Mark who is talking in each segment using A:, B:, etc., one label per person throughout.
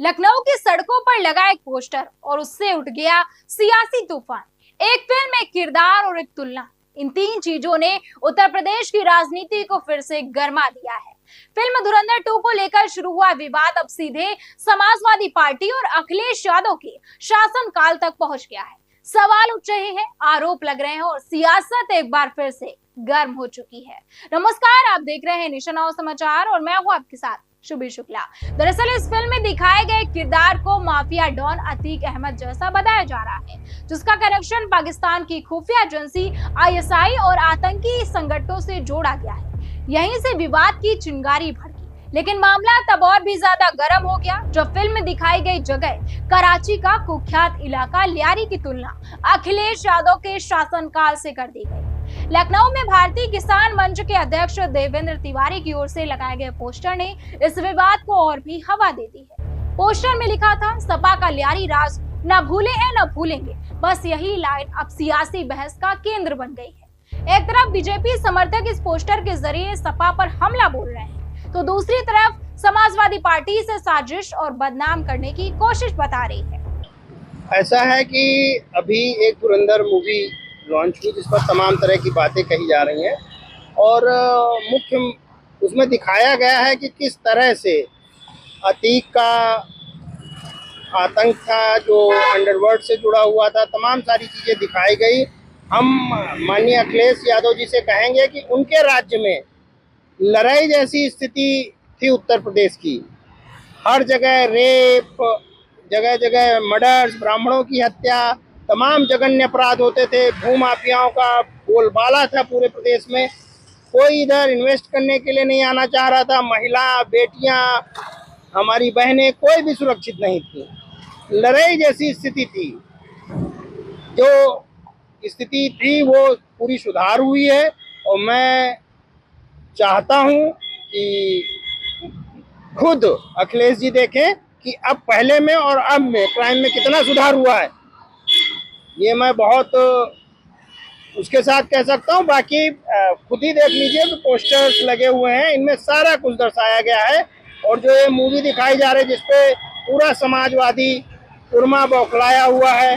A: लखनऊ की सड़कों पर लगा एक पोस्टर और उससे उठ गया सियासी तूफान। एक फिल्म, एक किरदार और एक तुलना, इन तीन चीजों ने उत्तर प्रदेश की राजनीति को फिर से गर्मा दिया है। फिल्म धुरंधर 2 को लेकर शुरू हुआ विवाद अब सीधे समाजवादी पार्टी और अखिलेश यादव के शासनकाल तक पहुंच गया है। सवाल उठ रहे हैं, आरोप लग रहे हैं और सियासत एक बार फिर से गर्म हो चुकी है। नमस्कार, आप देख रहे हैं निशान समाचार और मैं हूं आपके साथ शुभी शुक्ला। दरअसल इस फिल्म में दिखाए गए किरदार को माफिया डॉन अतीक अहमद जैसा बताया जा रहा है, जिसका कनेक्शन पाकिस्तान की खुफिया एजेंसी आईएसआई और आतंकी संगठनों से जोड़ा गया है। यहीं से विवाद की चिंगारी भड़की, लेकिन मामला तब और भी ज्यादा गर्म हो गया जब फिल्म में दिखाई गई जगह कराची का कुख्यात इलाका लियारी की तुलना अखिलेश यादव के शासनकाल से कर दी गई। लखनऊ में भारतीय किसान मंच के अध्यक्ष देवेंद्र तिवारी की ओर से लगाए गए पोस्टर ने इस विवाद को और भी हवा दे दी है। पोस्टर में लिखा था, सपा का लियारी राज न भूले हैं न भूलेंगे। बस यही लाइन अब सियासी बहस का केंद्र बन गई है। एक तरफ बीजेपी समर्थक इस पोस्टर के जरिए सपा पर हमला बोल रहे हैं, तो दूसरी तरफ समाजवादी पार्टी से साजिश और बदनाम करने की कोशिश बता रही है।
B: ऐसा है कि अभी एक धुरंधर मूवी लॉन्च हुई जिस पर तमाम तरह की बातें कही जा रही हैं और मुख्य उसमें दिखाया गया है कि किस तरह से अतीक का आतंक था, जो अंडरवर्ल्ड से जुड़ा हुआ था, तमाम सारी चीज़ें दिखाई गई। हम माननीय अखिलेश यादव जी से कहेंगे कि उनके राज्य में लड़ाई जैसी स्थिति थी उत्तर प्रदेश की। हर जगह रेप, जगह जगह मर्डर्स, ब्राह्मणों की हत्या, तमाम जघन्य अपराध होते थे। भूमाफियाओं का बोलबाला था पूरे प्रदेश में। कोई इधर इन्वेस्ट करने के लिए नहीं आना चाह रहा था। महिला, बेटियां, हमारी बहनें, कोई भी सुरक्षित नहीं थी। लड़ाई जैसी स्थिति थी। जो स्थिति थी वो पूरी सुधार हुई है और मैं चाहता हूं कि खुद अखिलेश जी देखें कि अब पहले में और अब में क्राइम में कितना सुधार हुआ है। ये मैं बहुत उसके साथ कह सकता हूँ। बाकी खुद ही देख लीजिए, तो पोस्टर्स लगे हुए हैं, इनमें सारा कुछ दर्शाया गया है। और जो ये मूवी दिखाई जा रही है जिसपे पूरा समाजवादी उर्मा बौखलाया हुआ है,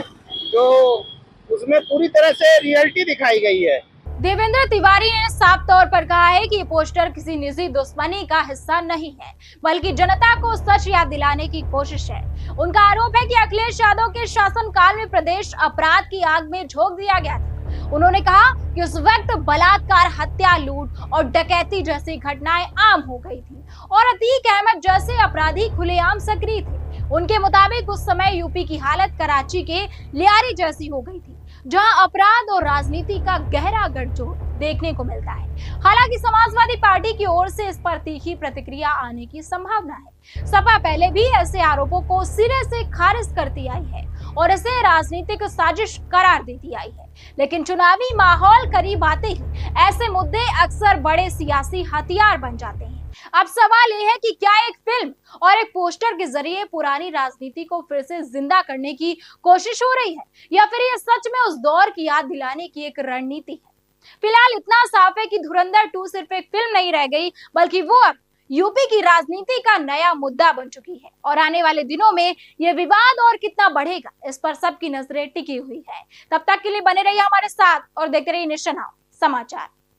B: जो उसमें पूरी तरह से रियलिटी दिखाई गई है।
A: देवेंद्र तिवारी ने साफ तौर पर कहा है कि ये पोस्टर किसी निजी दुश्मनी का हिस्सा नहीं है, बल्कि जनता को सच याद दिलाने की कोशिश है। उनका आरोप है कि अखिलेश यादव के शासनकाल में प्रदेश अपराध की आग में झोंक दिया गया था। उन्होंने कहा कि उस वक्त बलात्कार, हत्या, लूट और डकैती जैसी घटनाएं आम हो गई थी और अतीक अहमद जैसे अपराधी खुलेआम सक्रिय थे। उनके मुताबिक उस समय यूपी की हालत कराची के लियारी जैसी हो गई थी, जहां अपराध और राजनीति का गहरा गठजोड़ देखने को मिलता है। हालांकि समाजवादी पार्टी की ओर से इस पर तीखी प्रतिक्रिया आने की संभावना है। सपा पहले भी ऐसे आरोपों को सिरे से खारिज करती आई है और इसे राजनीतिक साजिश करार देती आई है। लेकिन चुनावी माहौल करीब आते ही ऐसे मुद्दे अक्सर बड़े सियासी हथियार बन जाते हैं। अब सवाल यह है कि क्या एक फिल्म और एक पोस्टर के जरिए पुरानी राजनीति को फिर से जिंदा करने की कोशिश हो रही है, या फिर यह सच में उस दौर की याद दिलाने की एक रणनीति है। फिलहाल इतना साफ है कि धुरंधर 2 सिर्फ एक फिल्म नहीं रह गई, बल्कि वो अब यूपी की राजनीति का नया मुद्दा बन चुकी है। और आने वाले दिनों में ये विवाद और कितना बढ़ेगा, इस पर सबकी नजरें टिकी हुई है। तब तक के लिए बने रहिए हमारे साथ और देखते रहिए निशान समाचार।